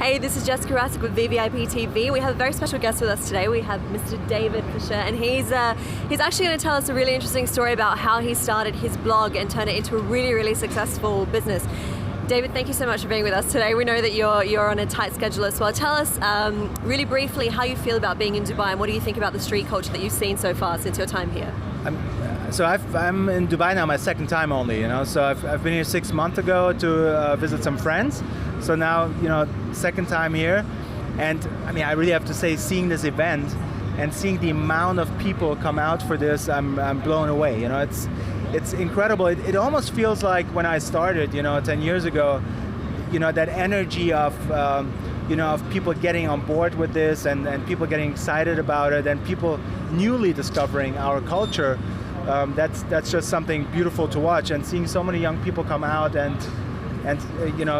Hey, this is Jessica Rassick with VVIP TV. We have a very special guest with us today. We have Mr. David Fischer, and he's actually going to tell us a really interesting story about how he started his blog and turned it into a really, really successful business. David, thank you so much for being with us today. We know that you're on a tight schedule as well. Tell us really briefly how you feel about being in Dubai, and what do you think about the street culture that you've seen so far since your time here? I'm in Dubai now my second time only, so I've been here 6 months ago to visit some friends. So now, second time here. And I mean, I really have to say, seeing this event and seeing the amount of people come out for this, I'm blown away. It's incredible. It almost feels like when I started, 10 years ago, that energy of, of people getting on board with this and people getting excited about it and people newly discovering our culture. That's just something beautiful to watch, and seeing so many young people come out and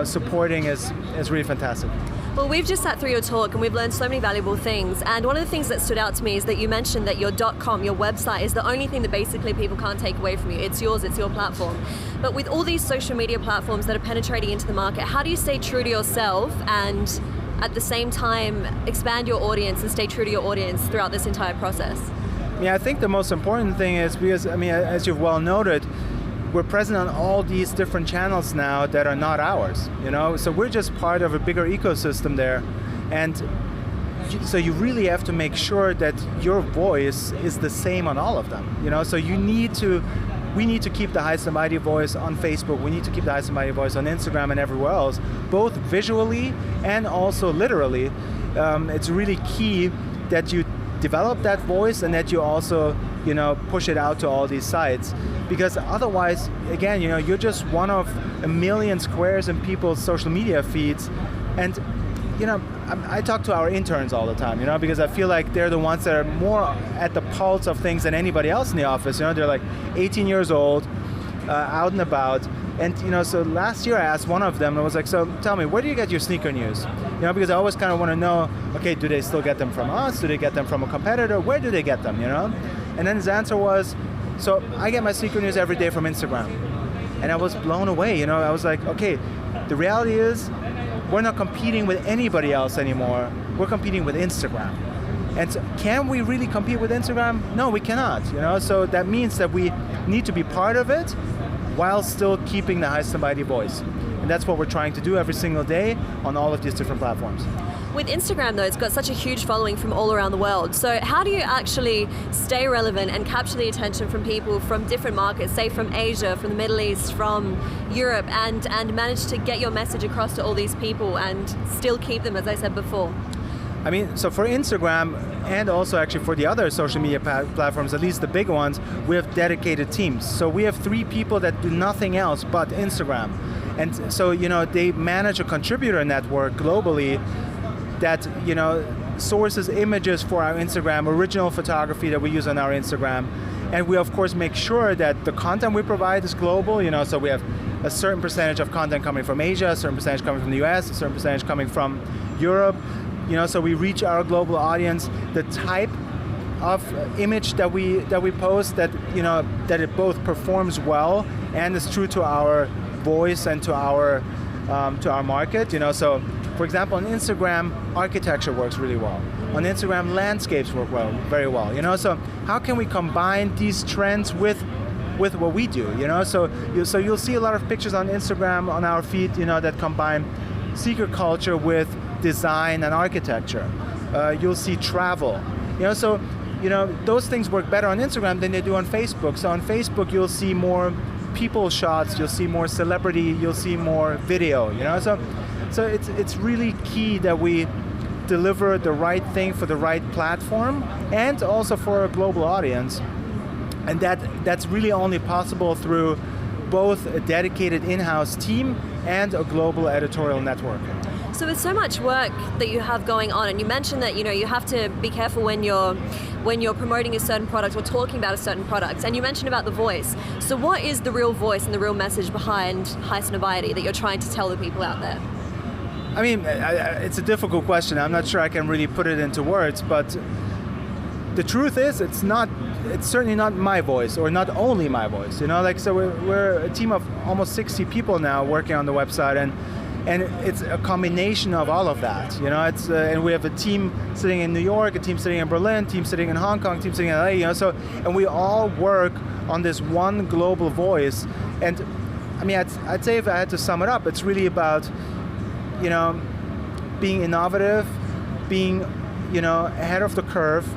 supporting is really fantastic. Well, we've just sat through your talk and we've learned so many valuable things, and one of the things that stood out to me is that you mentioned that your .com, your website, is the only thing that basically people can't take away from you. It's yours, it's your platform. But with all these social media platforms that are penetrating into the market, how do you stay true to yourself and at the same time expand your audience and stay true to your audience throughout this entire process? Yeah, I think the most important thing is, because, as you've well noted, we're present on all these different channels now that are not ours, so we're just part of a bigger ecosystem there. And so you really have to make sure that your voice is the same on all of them, so we need to keep the Highsnobiety voice on Facebook, we need to keep the Highsnobiety voice on Instagram and everywhere else, both visually and also literally. It's really key that you develop that voice and that you also push it out to all these sites, because otherwise, again, you're just one of a million squares in people's social media feeds. And I talk to our interns all the time, because I feel like they're the ones that are more at the pulse of things than anybody else in the office. They're like 18 years old, out and about. And so last year I asked one of them, and I was like, so tell me, where do you get your sneaker news? Because I always kind of want to know, okay, do they still get them from us? Do they get them from a competitor? Where do they get them, And then his answer was, so I get my sneaker news every day from Instagram. And I was blown away, I was like, okay, the reality is we're not competing with anybody else anymore. We're competing with Instagram. And so can we really compete with Instagram? No, we cannot, So that means that we need to be part of it while still keeping the Highsnobiety voice. And that's what we're trying to do every single day on all of these different platforms. With Instagram, though, it's got such a huge following from all around the world. So how do you actually stay relevant and capture the attention from people from different markets, say from Asia, from the Middle East, from Europe, and manage to get your message across to all these people and still keep them, as I said before? So for Instagram, and also actually for the other social media platforms, at least the big ones, we have dedicated teams. So we have 3 people that do nothing else but Instagram. And so, they manage a contributor network globally that, sources images for our Instagram, original photography that we use on our Instagram. And we, of course, make sure that the content we provide is global, so we have a certain percentage of content coming from Asia, a certain percentage coming from the US, a certain percentage coming from Europe. So we reach our global audience. The type of image that we post, that it both performs well and is true to our voice and to our market. So, for example, on Instagram, architecture works really well. On Instagram, landscapes work very well. So how can we combine these trends with what we do? So you'll see a lot of pictures on Instagram on our feed, that combine sneaker culture with design and architecture. You'll see travel. So those things work better on Instagram than they do on Facebook. So on Facebook, you'll see more people shots, you'll see more celebrity, you'll see more video. So it's really key that we deliver the right thing for the right platform and also for a global audience. And that's really only possible through both a dedicated in-house team and a global editorial network. So with so much work that you have going on, and you mentioned that you have to be careful when you're promoting a certain product or talking about a certain product, and you mentioned about the voice. So what is the real voice and the real message behind Highsnobiety that you're trying to tell the people out there? It's a difficult question. I'm not sure I can really put it into words, but the truth is it's certainly not my voice, or not only my voice. So we're a team of almost 60 people now working on the website, and And it's a combination of all of that, It's and we have a team sitting in New York, a team sitting in Berlin, team sitting in Hong Kong, team sitting in LA, So, and we all work on this one global voice. And I mean, I'd say if I had to sum it up, it's really about, being innovative, being, ahead of the curve,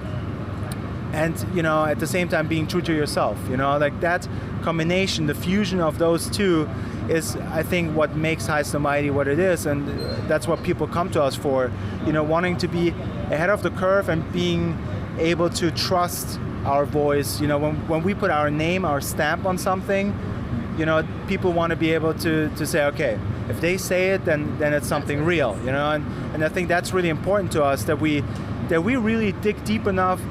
and at the same time being true to yourself. Like that combination, the fusion of those two is, I think, what makes Highsnobiety what it is, and that's what people come to us for. Wanting to be ahead of the curve and being able to trust our voice. When we put our name, our stamp on something, people want to be able to say, okay, if they say it, then it's something real. And I think that's really important to us, that we really dig deep enough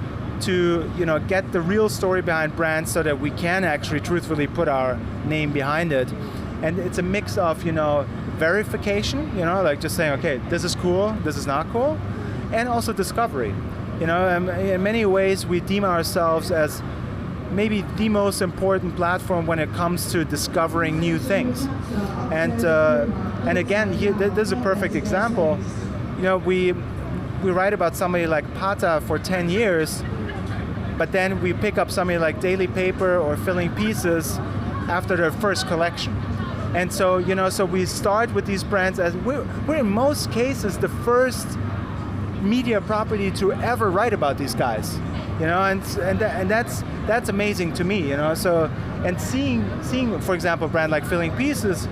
to get the real story behind brands, so that we can actually truthfully put our name behind it. And it's a mix of verification, like just saying, okay, this is cool, this is not cool, and also discovery. In many ways we deem ourselves as maybe the most important platform when it comes to discovering new things. And again, here, this is a perfect example. We write about somebody like Pata for 10 years, but then we pick up somebody like Daily Paper or Filling Pieces after their first collection. And so, so we start with these brands as we're in most cases the first media property to ever write about these guys, and that's amazing to me, So, and seeing, for example, a brand like Filling Pieces,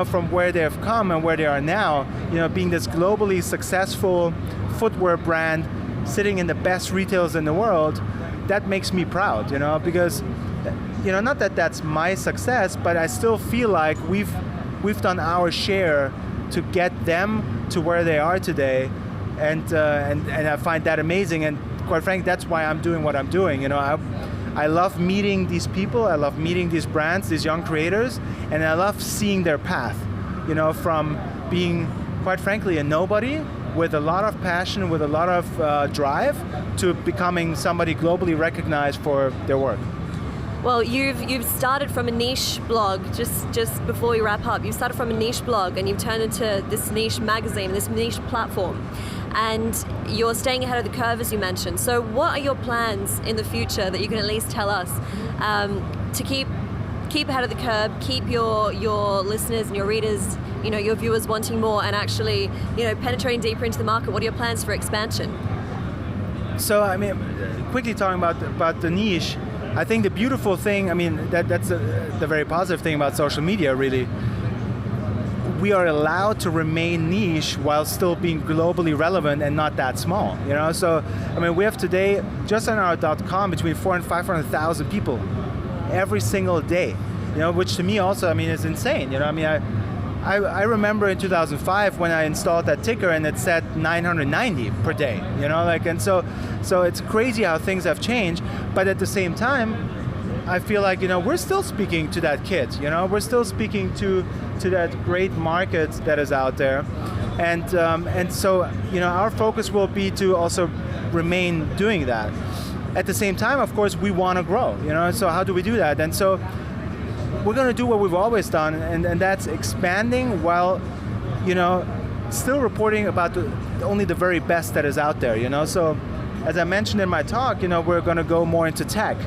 from where they have come and where they are now, being this globally successful footwear brand sitting in the best retailers in the world, that makes me proud, because. Not that that's my success, but I still feel like we've done our share to get them to where they are today, and I find that amazing. And quite frankly, that's why I'm doing what I'm doing. I love meeting these people, I love meeting these brands, these young creators, and I love seeing their path. From being, quite frankly, a nobody with a lot of passion, with a lot of drive, to becoming somebody globally recognized for their work. Well, you've started from a niche blog, just before we wrap up, you started from a niche blog and you've turned into this niche magazine, this niche platform, and you're staying ahead of the curve, as you mentioned. So what are your plans in the future that you can at least tell us to keep ahead of the curve, keep your listeners and your readers, your viewers wanting more, and actually, penetrating deeper into the market? What are your plans for expansion? So, I mean, quickly talking about the niche, I think the beautiful thing, that's the very positive thing about social media, really. We are allowed to remain niche while still being globally relevant and not that small, So, we have today, just on our .com, between 400,000 and 500,000 people every single day, which to me also, is insane, I remember in 2005 when I installed that ticker and it said 990 per day, and so it's crazy how things have changed. But at the same time, I feel like, we're still speaking to that kid, we're still speaking to that great market that is out there. And so, our focus will be to also remain doing that. At the same time, of course, we want to grow, so how do we do that? And so, we're going to do what we've always done, and that's expanding while, still reporting about only the very best that is out there, So, as I mentioned in my talk, we're going to go more into tech,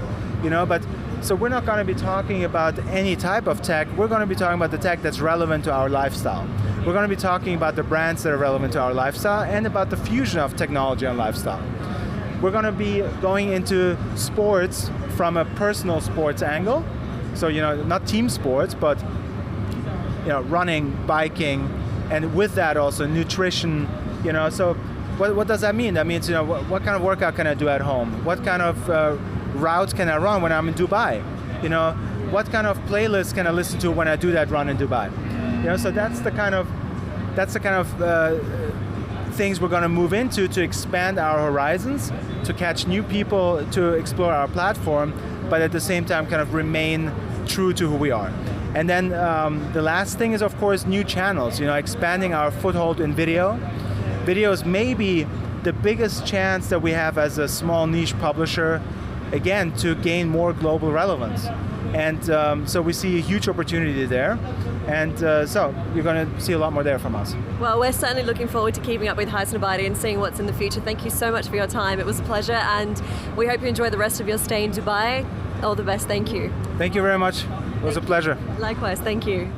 but so we're not going to be talking about any type of tech. We're going to be talking about the tech that's relevant to our lifestyle. We're going to be talking about the brands that are relevant to our lifestyle and about the fusion of technology and lifestyle. We're going to be going into sports from a personal sports angle. So, not team sports, but, running, biking, and with that also nutrition, So what does that mean? That means, what kind of workout can I do at home? What kind of routes can I run when I'm in Dubai? What kind of playlist can I listen to when I do that run in Dubai? So that's the kind of things we're going to move into to expand our horizons, to catch new people, to explore our platform, but at the same time kind of remain true to who we are. And then the last thing is, of course, new channels, expanding our foothold in video. Video is maybe the biggest chance that we have as a small niche publisher, again, to gain more global relevance. And so we see a huge opportunity there. And so you're going to see a lot more there from us. Well, we're certainly looking forward to keeping up with Highsnobiety and seeing what's in the future. Thank you so much for your time. It was a pleasure, and we hope you enjoy the rest of your stay in Dubai. All the best. Thank you. Thank you very much. It was a pleasure. Likewise. Thank you.